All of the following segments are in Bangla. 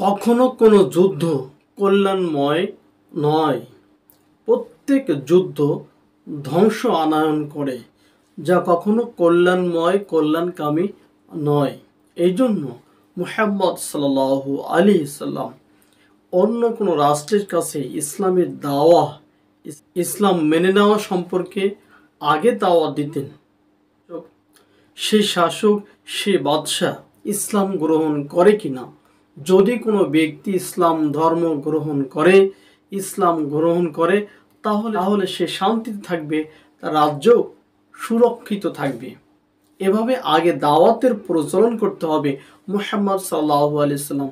কখনো কোনো যুদ্ধ কল্যাণময় নয়। প্রত্যেক যুদ্ধ ধ্বংস আনয়ন করে, যা কখনো কল্যাণময় কল্যাণকামী নয়। এই জন্য মুহাম্মদ সাল্লাল্লাহু আলাইহি সাল্লাম অন্য কোনো রাষ্ট্রের কাছে ইসলামের দাওয়া, ইসলাম মেনে নেওয়া সম্পর্কে আগে দাওয়া দিতেন। সে শাসক, সে বাদশাহ ইসলাম গ্রহণ করে কিনা। যদি কোনো ব্যক্তি ইসলাম ধর্ম গ্রহণ করে তাহলে সে শান্তিতে থাকবে, তার রাজ্য সুরক্ষিত থাকবে। এভাবে আগে দাওয়াতের প্রচলন করতে হবে। মুহাম্মদ সাল্লাল্লাহু আলাইহি সাল্লাম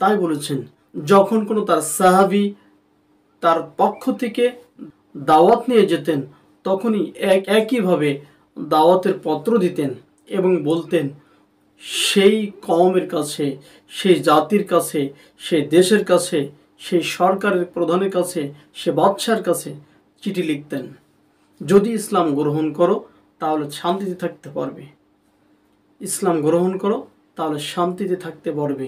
তাই বলেছেন, যখন কোনো তার সাহাবী তার পক্ষ থেকে দাওয়াত নিয়ে যেতেন, তখনই একইভাবে দাওয়াতের পত্র দিতেন এবং বলতেন, সেই কওমের কাছে, সেই জাতির কাছে, সেই দেশের কাছে, সেই সরকারের প্রধানের কাছে, সে বাদশার কাছে চিঠি লিখতেন, যদি ইসলাম গ্রহণ করো তাহলে শান্তিতে থাকতে পারবে। ইসলাম গ্রহণ করো তাহলে শান্তিতে থাকতে পারবে।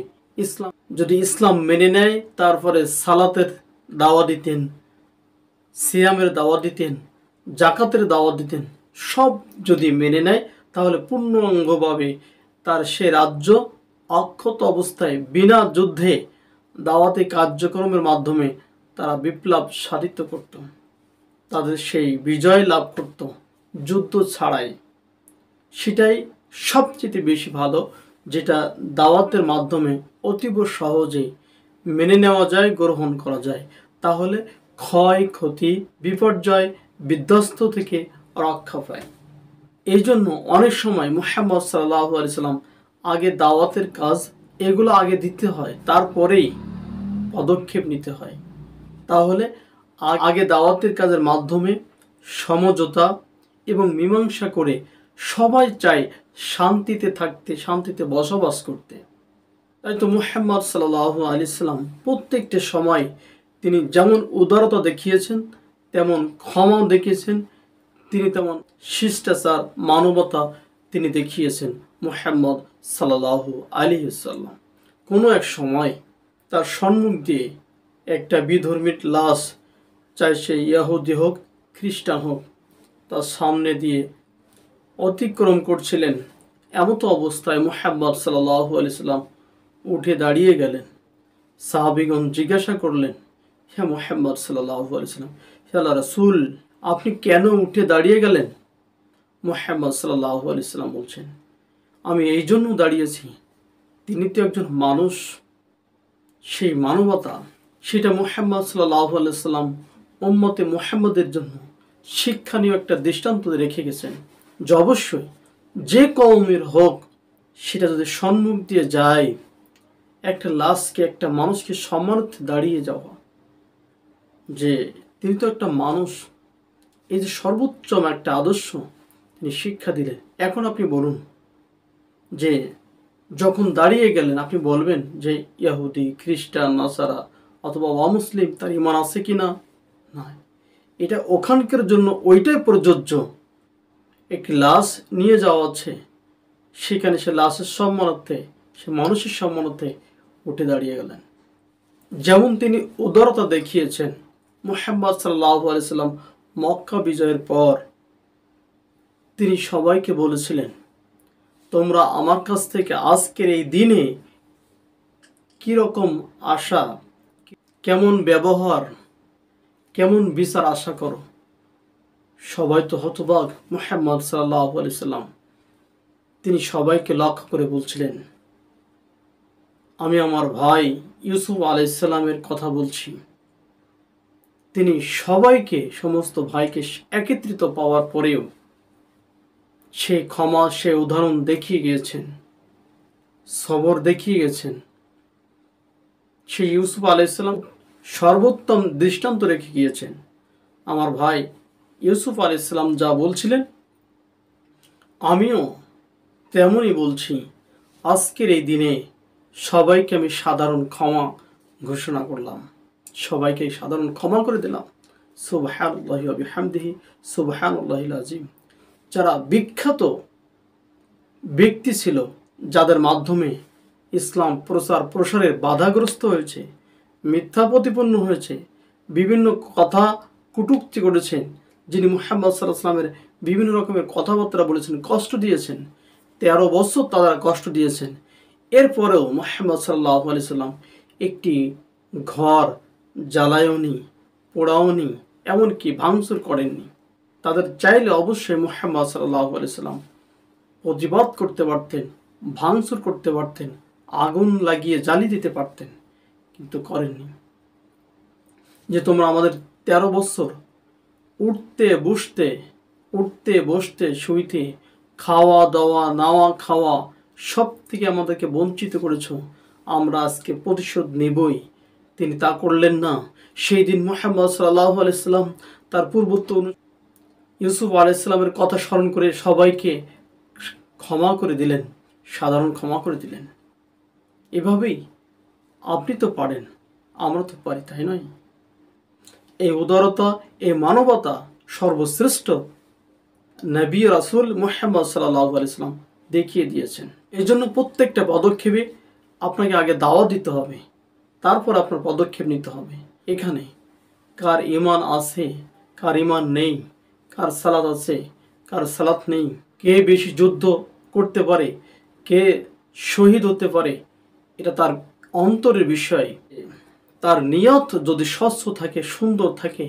যদি ইসলাম মেনে নেয়, তারপরে সালাতের দাওয়া দিতেন, সিয়ামের দাওয়া দিতেন, জাকাতের দাওয়া দিতেন। সব যদি মেনে নেয় তাহলে পূর্ণাঙ্গভাবে তার সে রাজ্য অক্ষত অবস্থায় বিনা যুদ্ধে দাওয়াতি কার্যক্রমের মাধ্যমে তারা বিপ্লব সাধিত করত, তাদের সেই বিজয় লাভ করত যুদ্ধ ছাড়াই। সেটাই সবচেয়ে বেশি ভালো, যেটা দাওয়াতের মাধ্যমে অতীব সহজেই মেনে নেওয়া যায়, গ্রহণ করা যায়। তাহলে ক্ষয়ক্ষতি, বিপর্যয়, বিধ্বস্ত থেকে রক্ষা পায়। এই জন্য অনেক সময় মুহাম্মদ সাল্লাল্লাহু আলাইহি সাল্লাম আগে দাওয়াতের কাজ এগুলো আগে দিতে হয়, তারপরেই পদক্ষেপ নিতে হয়। তাহলে আগে দাওয়াতের কাজের মাধ্যমে সমঝোতা এবং মীমাংসা করে সবাই চায় শান্তিতে থাকতে, শান্তিতে বসবাস করতে। তাই তো মুহাম্মদ সাল্লাল্লাহু আলাইহি সাল্লাম প্রত্যেকটা সময় তিনি যেমন উদারতা দেখিয়েছেন, তেমন ক্ষমা দেখিয়েছেন, তিনি তেমন শিষ্টাচার, মানবতা তিনি দেখিয়েছেন। মুহাম্মদ সাল্লাল্লাহু আলাইহি সাল্লাম কোনো এক সময় তার সম্মুখ দিয়ে একটা বিধর্মীর লাশ, চাই সে ইহুদি হোক, খ্রিস্টান হোক, তার সামনে দিয়ে অতিক্রম করছিলেন। এমতো অবস্থায় মুহাম্মদ সাল্লাল্লাহু আলাইহি সাল্লাম উঠে দাঁড়িয়ে গেলেন। সাহাবীগণ জিজ্ঞাসা করলেন, হে মুহাম্মদ সাল্লাল্লাহু আলাইহি সাল্লাম, হে আল্লাহর রাসূল, আপনি কেন উঠে দাঁড়িয়ে গেলেন? মুহাম্মদ সাল্লাল্লাহু আলাইহি সাল্লাম বলছেন, আমি এই জন্য দাঁড়িয়েছি, তিনি তো একজন মানুষ। সেই মানবতা, সেটা মুহাম্মদ সাল্লাল্লাহু আলাইহি সাল্লাম উম্মতে মুহাম্মদের জন্য শিক্ষণীয় একটা দৃষ্টান্ত রেখে গেছেন, যে অবশ্যই যে কওমের হোক, সেটা যদি সম্মুখ দিয়ে যায়, একটা লাশকে, একটা মানুষকে সম্মানার্থে দাঁড়িয়ে যাওয়া, যে তিনি তো একটা মানুষ, এই যে সর্বোচ্চম একটা আদর্শ তিনি শিক্ষা দিলেন। এখন আপনি বলুন, যে যখন দাঁড়িয়ে গেলেন, আপনি বলবেন যে ইহুদি, খ্রিস্টান, নাসারা অথবা অমুসলিম তার ঈমান আছে কিনা? না, এটা ওখানকার জন্য ওইটাই প্রযোজ্য। একটি লাশ নিয়ে যাওয়া আছে, সেখানে সে লাশের সম্মানার্থে, সে মানুষের সম্মানার্থে উঠে দাঁড়িয়ে গেলেন। যেমন তিনি উদারতা দেখিয়েছেন, মুহাম্মদ সাল্লাল্লাহু আলাইহি সাল্লাম মক্কা বিজয়ের পর তিনি সবাইকে বলেছিলেন, তোমরা আমার কাছ থেকে আজকের এই দিনে কীরকম আশা, কেমন ব্যবহার, কেমন বিচার আশা করো। সবাই তো হতবাক। মুহাম্মদ সাল্লাল্লাহু আলাইহি সাল্লাম তিনি সবাইকে লক্ষ্য করে বলছিলেন, আমি আমার ভাই ইউসুফ আলাইহিস সালামের কথা বলছি। তিনি সবাইকে, সমস্ত ভাইকে একত্রিত পাওয়ার পরেও সে ক্ষমা, সে উদাহরণ দেখিয়ে গিয়েছেন, সবর দেখিয়ে গেছেন। সেই ইউসুফ আলাইহিস সালাম সর্বোত্তম দৃষ্টান্ত রেখে গিয়েছেন। আমার ভাই ইউসুফ আলাইহিস সালাম যা বলছিলেন, আমিও তেমনই বলছি। আজকের এই দিনে সবাইকে আমি সাধারণ ক্ষমা ঘোষণা করলাম, সবাইকে সাধারণ ক্ষমা করে দিলাম। সুবহানাল্লাহি ওয়া বিহামদিহি সুবহানাল্লাহিল আযীম। যারা বিখ্যাত ব্যক্তি ছিল, যাদের মাধ্যমে ইসলাম প্রচার প্রসারের বাধাগ্রস্ত হয়েছে, মিথ্যা প্রতিপন্ন হয়েছে, বিভিন্ন কথা কটূক্তি করেছেন, যিনি মুহাম্মদ সাল্লাল্লাহু আলাইহি ওয়াসাল্লামের বিভিন্ন রকমের কথাবার্তা বলেছেন, কষ্ট দিয়েছেন, 13 বছর তারা কষ্ট দিয়েছেন। এরপরেও মুহাম্মদ সাল্লাল্লাহু আলাইহি ওয়াসাল্লাম একটি ঘর জ্বালায়নি, পোড়াওনি, এমনকি ভাঙচুর করেননি। তাদের চাইলে অবশ্যই মুহাম্মদ সাল্লাল্লাহু আলাইহি ওয়াসাল্লাম প্রতিবাদ করতে পারতেন, ভাঙচুর করতে পারতেন, আগুন লাগিয়ে জ্বালিয়ে দিতে পারতেন, কিন্তু করেননি। যে তোমরা আমাদের 13 বছর উঠতে বসতে শুইতে, খাওয়া দাওয়া নাওয়া খাওয়া সব থেকে আমাদেরকে বঞ্চিত করেছ, আমরা আজকে প্রতিশোধ নেবই। তিনি তা করলেন না। সেই দিন মুহাম্মদ সাল্লাল্লাহু আলাইহি ওয়াসাল্লাম তার পূর্বত্ব ইউসুফ আলাইহিস সালামের কথা স্মরণ করে সবাইকে ক্ষমা করে দিলেন, সাধারণ ক্ষমা করে দিলেন। এভাবেই আপনি তো পারেন, আমরা তো পারি, তাই নয়? এই উদারতা, এই মানবতা সর্বশ্রেষ্ঠ নবী রাসূল মুহাম্মদ সাল্লাল্লাহু আলাইহি ওয়াসাল্লাম দেখিয়ে দিয়েছেন। এই জন্য প্রত্যেকটা পদক্ষেপে আপনাকে আগে দাওয়াত দিতে হবে, তারপর আপনার পদক্ষেপ নিতে হবে। এখানে কার ঈমান আছে, কার ঈমান নেই, কার সালাত আছে, কার সালাত নেই, কে বেশি যুদ্ধ করতে পারে, কে শহীদ হতে পারে, এটা তার অন্তরের বিষয়। তার নিয়ত যদি স্বচ্ছ থাকে, সুন্দর থাকে,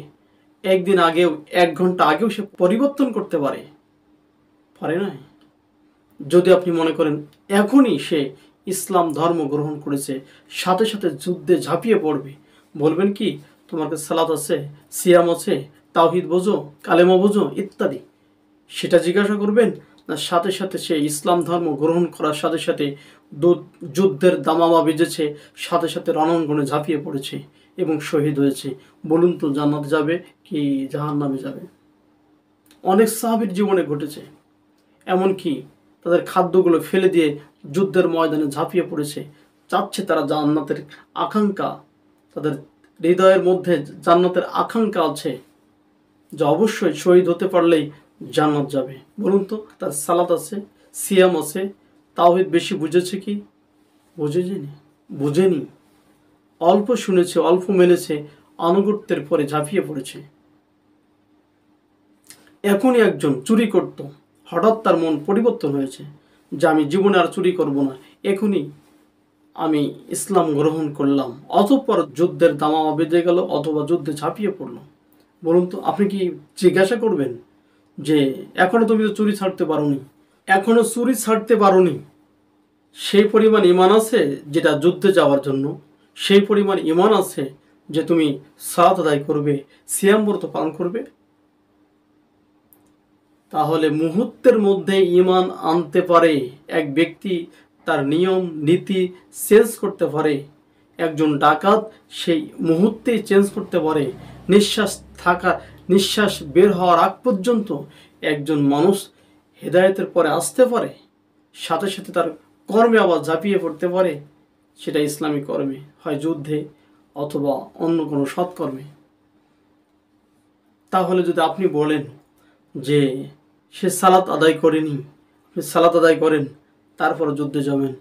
একদিন আগেও 1 ঘন্টা আগেও সে পরিবর্তন করতে পারে না। যদি আপনি মনে করেন এখনই সে ইসলাম ধর্ম গ্রহণ করেছে, সাথে সাথে যুদ্ধে ঝাঁপিয়ে পড়বে, বলবেন কি তোমার কাছে সালাত আছে, সিয়াম আছে, তাওহীদ বোঝো, কালেমা বোঝো ইত্যাদি, সেটা জিজ্ঞাসা করবেন? না সাথে সাথে সে ইসলাম ধর্ম গ্রহণ করার সাথে সাথে যুদ্ধের দামামা বেজেছে, সাথে সাথে রণাঙ্গনে ঝাঁপিয়ে পড়েছে এবং শহীদ হয়েছে, বলুন তো জান্নাতে যাবে কি জাহান্নামে যাবে? অনেক সাহাবীর জীবনে ঘটেছে, এমনকি তাদের খাদ্যগুলো ফেলে দিয়ে যুদ্ধের ময়দানে ঝাঁপিয়ে পড়েছে, চাচ্ছে তারা জান্নাতের আকাঙ্ক্ষা, তাদের হৃদয়ের মধ্যে জান্নাতের আকাঙ্ক্ষা আছে যে অবশ্যই শহীদ হতে পারলেই জান্নাত যাবে। বলুন তো তার সালাত আছে, সিয়াম আছে, তাওহীদ বেশি বুঝেছে কি? বুঝেনি। অল্প শুনেছে, অল্প মেনেছে, আনুগত্যের পরে ঝাঁপিয়ে পড়েছে। এখনই একজন চুরি করত, হঠাৎ তার মন পরিবর্তন হয়েছে যে আমি জীবনে আর চুরি করব না, এখনই আমি ইসলাম গ্রহণ করলাম, অতঃপর যুদ্ধের দামামা বেঁধে গেল অথবা যুদ্ধে ঝাঁপিয়ে পড়লো। বলুন তো আপনি কি জিজ্ঞাসা করবেন যে এখনো তুমি তো চুরি ছাড়তে পারোনি, এখনো চুরি ছাড়তে পারোনি, সেই পরিমাণ ঈমান আছে যেটা যুদ্ধে যাওয়ার জন্য, সেই পরিমাণ ঈমান আছে যে তুমি সালাত আদায় করবে, সিয়াম ব্রত পালন করবে? তাহলে মুহূর্তের মধ্যে ঈমান আনতে পারে এক ব্যক্তি, তার নিয়ম নীতি চেঞ্জ করতে পারে। একজন ডাকাত সেই মুহূর্তেই চেঞ্জ করতে পারে। নিঃশ্বাস বের হওয়ার আগ পর্যন্ত একজন মানুষ হেদায়েতের পরে আসতে পারে, সাথে সাথে তার কর্মে আবার ঝাঁপিয়ে পড়তে পারে, সেটা ইসলামী কর্মে, হয় যুদ্ধে অথবা অন্য কোনো সৎকর্মে। তাহলে যদি আপনি বলেন যে সে সালাত আদায় করেনি, আপনি সালাত আদায় করেন তারপরে যুদ্ধে যাবেন,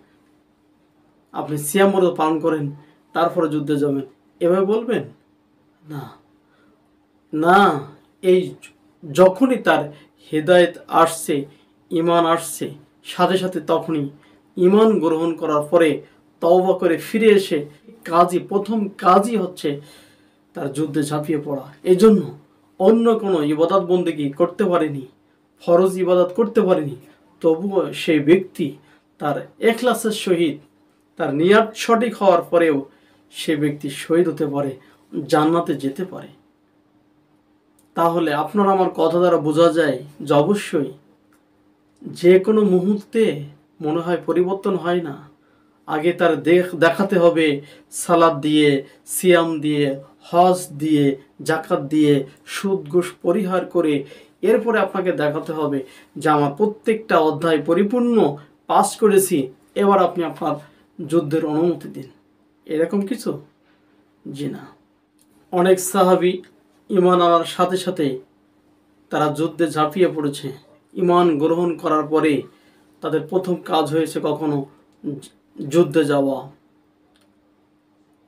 আপনি সিয়াম ব্রত পালন করেন তারপরে যুদ্ধে যাবেন, এভাবে বলবেন? না, এই যখনই তার হেদায়েত আসছে, ঈমান আসছে, সাথে সাথে তখনই ঈমান গ্রহণ করার পরে তওবা করে ফিরে এসে প্রথম কাজই হচ্ছে তার যুদ্ধে ঝাঁপিয়ে পড়া। এই জন্য অন্য কোনো ইবাদত বন্দেগী করতে পারেনি, ফরজ ইবাদত করতে পারেনি, তবুও সেই ব্যক্তি তার ইখলাসের সহিত, তার নিয়াত সঠিক হওয়ার পরেও সে ব্যক্তি শহীদ হতে পারে, জান্নাতে যেতে পারে। তাহলে আপনার আমার কথা দ্বারা বোঝা যায় যে অবশ্যই যে কোনো মুহূর্তে মনে হয় পরিবর্তন হয় না। আগে তার দেখাতে হবে সালাত দিয়ে, সিয়াম দিয়ে, হজ দিয়ে, জাকাত দিয়ে, সুদ ঘুষ পরিহার করে, এরপরে আপনাকে দেখাতে হবে যে আমার প্রত্যেকটা অধ্যায় পরিপূর্ণ পাস করেছি, এবার আপনি আপনার যুদ্ধের অনুমতি দিন। এরকম কিছু? জি না। অনেক সাহাবী ঈমান আনার সাথে সাথে তারা যুদ্ধে ঝাঁপিয়ে পড়েছে। ঈমান গ্রহণ করার পরে তাদের প্রথম কাজ হয়েছে কখনো যুদ্ধে যাওয়া,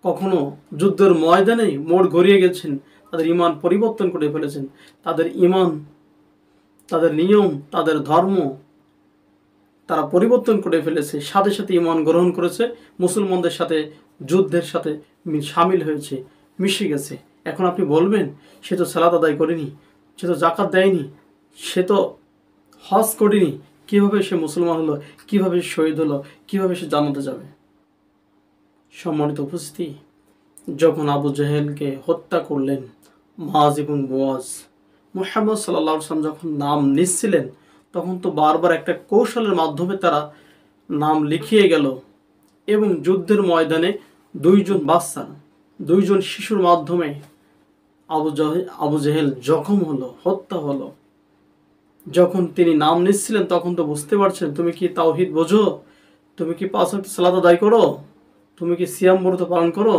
কখনো যুদ্ধের ময়দানে মোড় ঘুরিয়ে গেছেন, তাদের ইমান পরিবর্তন করে ফেলেছেন, তাদের ইমান, তাদের নিয়ম, তাদের ধর্ম তারা পরিবর্তন করে ফেলেছে, সাথে সাথে ইমান গ্রহণ করেছে, মুসলমানদের সাথে যুদ্ধের সাথে সামিল হয়েছে, মিশে গেছে। এখন আপনি বলবেন সে তো সালাত আদায় করেনি, সে তো জাকাত দেয়নি, সে তো হজ করেনি, কিভাবে সে মুসলমান হলো, কিভাবে শহীদ হলো, কিভাবে সে জান্নাতে যাবে? সম্মানিত উপস্থিতি, যখন আবু জেহেলকে হত্যা করলেন মুআজ ইবনে মুআজ, মুহাম্মদ সাল্লাল্লাহু আলাইহি ওয়াসাল্লাম যখন নাম নিচ্ছিলেন, তখন তো বারবার একটা কৌশলের মাধ্যমে তারা নাম লিখিয়ে গেল এবং যুদ্ধের ময়দানে দুইজন শিশুর মাধ্যমে আবু জেহেল জখম হলো, হত্যা হলো। যখন তিনি নাম নিচ্ছিলেন তখন তো বুঝতে পারছেন, তুমি কি তাওহীদ বোঝো, তুমি কি 5 ওয়াক্ত সালাত আদায় করো, তুমি কি সিয়াম ব্রত পালন করো?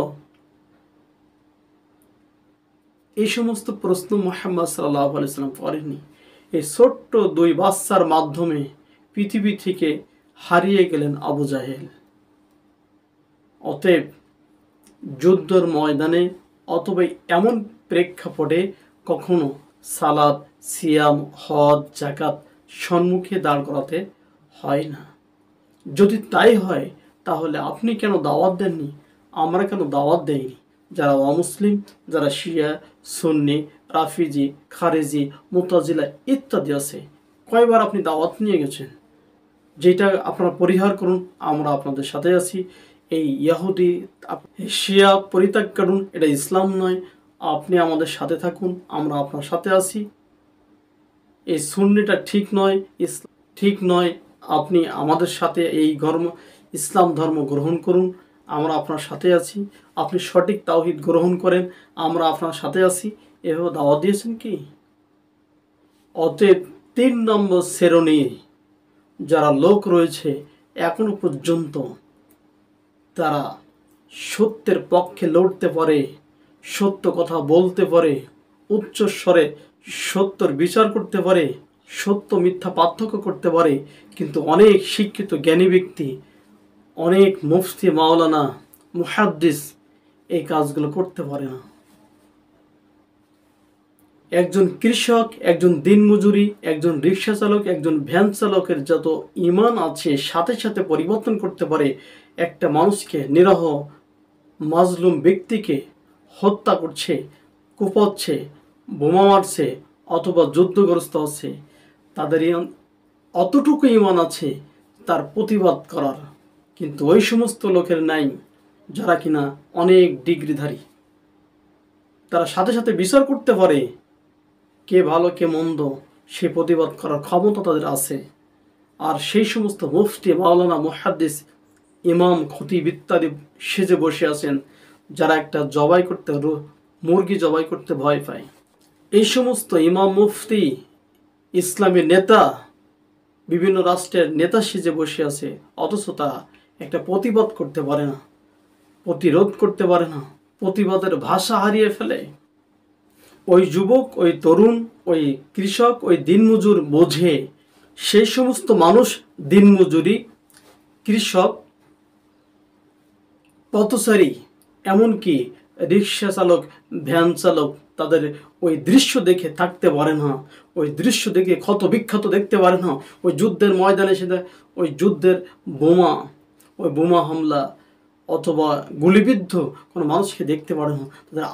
এই সমস্ত প্রশ্ন মুহাম্মদ সাল্লাল্লাহু আলাইহি ওয়াসাল্লাম করেননি। এই ছোট্ট 2 বাচ্চার মাধ্যমে পৃথিবী থেকে হারিয়ে গেলেন আবু জাহেল। অতএব যুদ্ধের ময়দানে অথবা এমন প্রেক্ষাপটে কখনো সালাত, সিয়াম, হজ, জাকাত সম্মুখে দাঁড় করাতে হয় না। যদি তাই হয় তাহলে আপনি কেন দাওয়াত দেননি, আমরা কেন দাওয়াত দেইনি? যারা অমুসলিম, যারা শিয়া, সুন্নি, রাফিজি, খারেজি, মুতাজিলা ইত্যাদি আছে, কয়বার আপনি দাওয়াত নিয়ে গেছেন? যেটা আপনারা পরিহার করুন, আমরা আপনাদের সাথে আছি। এই ইয়াহুদি, শিয়া পরিত্যাগ করুন, এটা ইসলাম নয়। আপনি আমাদের সাথে থাকুন, আমরা আপনার সাথে আছি। এই সুন্নিটা ঠিক নয়, ঠিক নয়, আপনি আমাদের সাথে এই ইসলাম ধর্ম গ্রহণ করুন, আমরা আপনার সাথে আছি। আপনি সঠিক তাওহীদ গ্রহণ করেন, আমরা আপনার সাথে আছি। এভাবে দাওয়াত দিয়েছেন কি? অতএব 3 নম্বর শ্রেণী যারা লোক রয়েছে এখনো পর্যন্ত তারা সত্যের পক্ষে লড়তে পারে, সত্য কথা বলতে পারে, উচ্চস্বরে সত্যর বিচার করতে পারে, সত্য মিথ্যা পার্থক্য করতে পারে, কিন্তু অনেক শিক্ষিত জ্ঞানী ব্যক্তি, অনেক মুফতি, মাওলানা, মুহাদ্দিস এই কাজগুলো করতে পারে না। একজন কৃষক, একজন দিনমজুরি, একজন রিক্সা চালক, একজন ভ্যান চালকের যত ইমান আছে সাথে সাথে পরিবর্তন করতে পারে। একটা মানুষকে, নিরহ মাজলুম ব্যক্তিকে হত্যা করছে, কুপাচ্ছে, বোমা মারছে অথবা যুদ্ধগ্রস্ত হচ্ছে, তাদের অতটুকু ইমান আছে তার প্রতিবাদ করার, কিন্তু ওই সমস্ত লোকের নাই যারা কিনা অনেক ডিগ্রিধারী। তারা সাথে সাথে বিচার করতে পারে কে ভালো কে মন্দ, সে প্রতিবাদ করার ক্ষমতা তাদের আছে। আর সেই সমস্ত মুফতি, মাওলানা, মুহাদ্দিস, ইমাম, খতিব ইত্যাদি সেজে বসে আছেন যারা একটা মুরগি জবাই করতে ভয় পায়। এই সমস্ত ইমাম, মুফতি, ইসলামী নেতা, বিভিন্ন রাষ্ট্রের নেতা সেজে বসে আছে, অথচ তারা একটা প্রতিবাদ করতে পারে না, প্রতিরোধ করতে পারে না, প্রতিবাদের ভাষা হারিয়ে ফেলে। ওই যুবক, ওই তরুণ, ওই কৃষক, ওই দিনমজুর বোঝে। সেই সমস্ত মানুষ, দিনমজুরি, কৃষক, পথচারী, এমনকি রিক্সা চালক, ভ্যান চালক, তাদের ওই দৃশ্য দেখে থাকতে পারে না, ওই দৃশ্য দেখে ক্ষত বিক্ষত দেখতে পারে না। ওই যুদ্ধের ময়দানে সেটা, ওই যুদ্ধের বোমা হামলা অথবা গুলিবিদ্ধ কোনো মানুষকে দেখতে পারে না। তাদের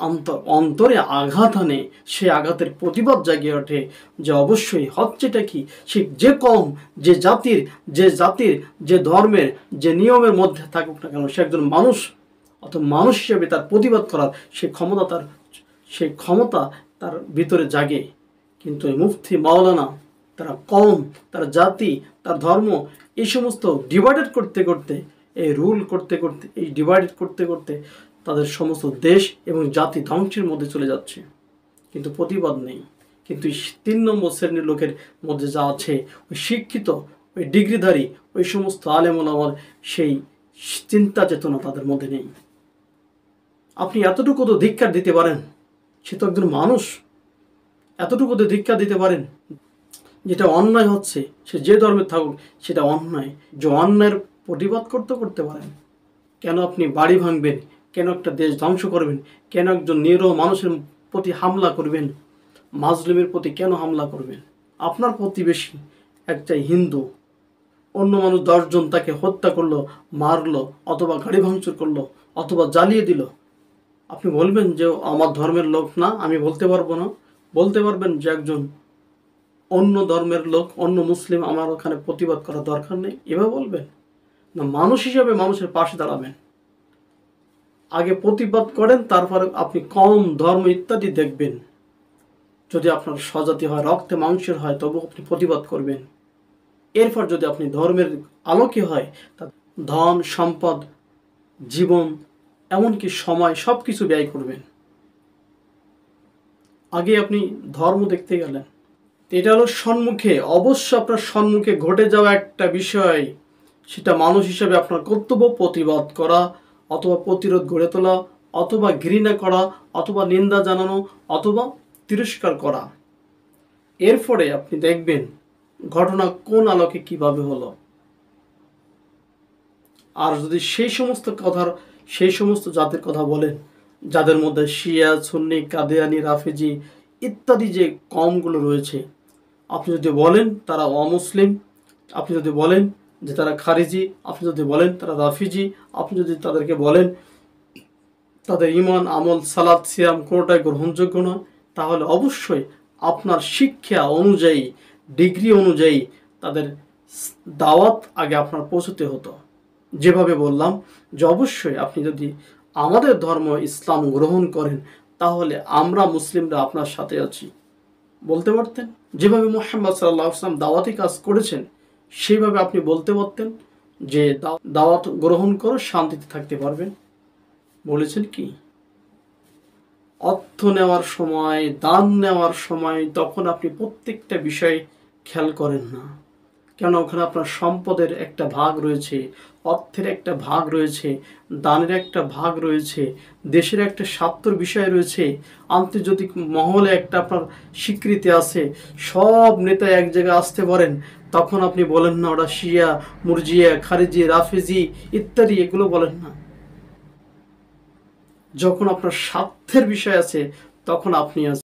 অন্তরে আঘাত আনে, সে আঘাতের প্রতিবাদ জাগিয়ে ওঠে যে অবশ্যই হচ্ছেটা কি, সে যে কম, যে জাতির, যে ধর্মের, যে নিয়মের মধ্যে থাকুক না কেন, সে একজন মানুষ, অথবা মানুষ হিসেবে তার প্রতিবাদ করার সেই ক্ষমতা তার ভিতরে জাগে। কিন্তু এই মুফতি, মাওলানা, তারা কম, তার জাতি, তার ধর্ম, এই সমস্ত ডিভাইডেড করতে করতে, এই রুল করতে করতে, এই ডিভাইডেড করতে করতে তাদের সমস্ত দেশ এবং জাতি ধ্বংসের মধ্যে চলে যাচ্ছে, কিন্তু প্রতিবাদ নেই। কিন্তু 3 নম্বর শ্রেণীর লোকের মধ্যে যা আছে, ওই শিক্ষিত, ওই ডিগ্রিধারী, ওই সমস্ত আলেম ওলামার সেই চিন্তা চেতনা তাদের মধ্যে নেই। আপনি এতটুকু তো ধিক্কার দিতে পারেন, সে তো একজন মানুষ, এতটুকু তো ধিক্কার দিতে পারেন যেটা অন্যায় হচ্ছে, সে যে ধর্মের থাকুক সেটা অন্যায়, যে অন্যায়ের প্রতিবাদ করতে পারেন। কেন আপনি বাড়ি ভাঙবেন? কেন একটা দেশ ধ্বংস করবেন? কেন একজন নিরীহ মানুষের প্রতি হামলা করবেন? মাজলুমের প্রতি কেন হামলা করবেন? আপনার প্রতিবেশী একটা হিন্দু, অন্য মানুষ 10 জন তাকে হত্যা করলো, মারলো, অথবা গাড়ি ভাঙচুর করলো, অথবা জ্বালিয়ে দিল, আপনি বলবেন যে আমার ধর্মের লোক না, আমি বলতে পারবো না? বলতে পারবেন যে একজন অন্য ধর্মের লোক, অন্য মুসলিম, আমার ওখানে প্রতিবাদ করার দরকার নেই, এভাবে বলবেন? না, মানুষ হিসাবে মানুষের পাশে দাঁড়াবেন। আগে প্রতিবাদ করেন, তারপরে আপনি কম, ধর্ম ইত্যাদি দেখবেন। যদি আপনার স্বজাতি হয়, রক্তে মাংসের হয়, তবু আপনি প্রতিবাদ করবেন। এরপর যদি আপনি ধর্মের আলোকে হয়, তা ধন সম্পদ, জীবন, এমনকি সময়, সব কিছু ব্যয় করবেন। আগে আপনি ধর্ম দেখতে গেলেন। এটা হলো সম্মুখে, অবশ্য আপনার সম্মুখে ঘটে যাওয়া একটা বিষয়, সেটা মানুষ হিসেবে আপনার কর্তব্য প্রতিবাদ করা, অথবা প্রতিরোধ গড়ে তোলা, অথবা ঘৃণা করা, অথবা নিন্দা জানানো, অথবা তিরস্কার করা। এরপরে আপনি দেখবেন ঘটনা কোন আলোকে কিভাবে হলো। আর যদি সেই সমস্ত জাতির কথা বলেন, যাদের মধ্যে শিয়া, সুন্নি, কাদিয়ানি, রাফেজি ইত্যাদি যে কওমগুলো রয়েছে, আপনি যদি বলেন তারা অমুসলিম, আপনি যদি বলেন যে তারা খারিজি, আপনি যদি বলেন তারা রাফিজি, আপনি যদি তাদেরকে বলেন তাদের ইমান, আমল, সালাত, সিয়াম কোনোটাই গ্রহণযোগ্য নয়, তাহলে অবশ্যই আপনার শিক্ষা অনুযায়ী, ডিগ্রি অনুযায়ী তাদের দাওয়াত আগে আপনার পৌঁছতে হতো। যেভাবে বললাম যে অবশ্যই আপনি যদি আমাদের ধর্ম ইসলাম গ্রহণ করেন, তাহলে আমরা মুসলিমরা আপনার সাথে আছি বলতে পারতেন। যেভাবে মুহাম্মদ সাল্লাল্লাহু আলাইহি ওয়াসাল্লাম দাওয়াতি কাজ করেছেন, সেইভাবে আপনি বলতে পারতেন যে দাওয়াত গ্রহণ করে শান্তিতে থাকতে পারবেন। বলেছেন কি? অর্থ নেওয়ার সময়, দান নেওয়ার সময়, তখন আপনি প্রত্যেকটা বিষয় খেয়াল করেন না। কেন? ওখানে আপনার সম্পদের একটা ভাগ রয়েছে, অর্থের একটা ভাগ রয়েছে, দানের একটা ভাগ রয়েছে, দেশের একটা স্বার্থর বিষয় রয়েছে, আন্তর্জাতিক মহলে একটা আপনার স্বীকৃতি আছে। সব নেতা এক জায়গায় আসতে পারেন, তখন আপনি বলেন না ওরা শিয়া, মুরজিয়া, খারিজি, রাফেজি ইত্যাদি, এগুলো বলেন না। যখন আপনার স্বার্থের বিষয় আছে, তখন আপনি